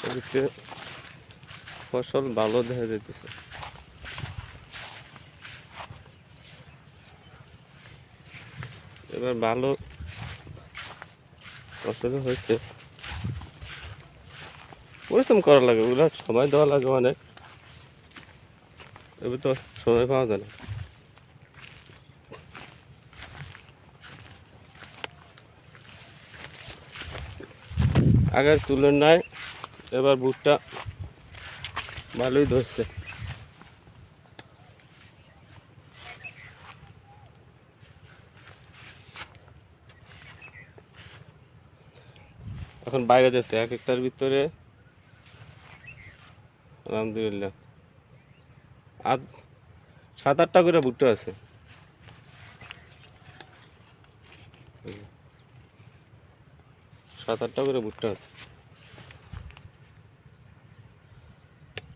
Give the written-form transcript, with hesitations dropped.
এদিকে ফসল ভালো দেখা যাইতেছে। এবার ভালো ফসল হয়েছে। পরিশ্রম করা লাগে, ওগুলো সময় দেওয়া লাগে অনেক, এবার তো সময় পাওয়া যায় না। আগের তুলনায় এবার ভুট্টা ভালোই ধরছে। এখন বাইরে যাচ্ছে এক একটার ভিতরে আলহামদুলিল্লাহ 7-8টা করে ভুট্টা আছে। 7-8টা করে ভুট্টা আছে।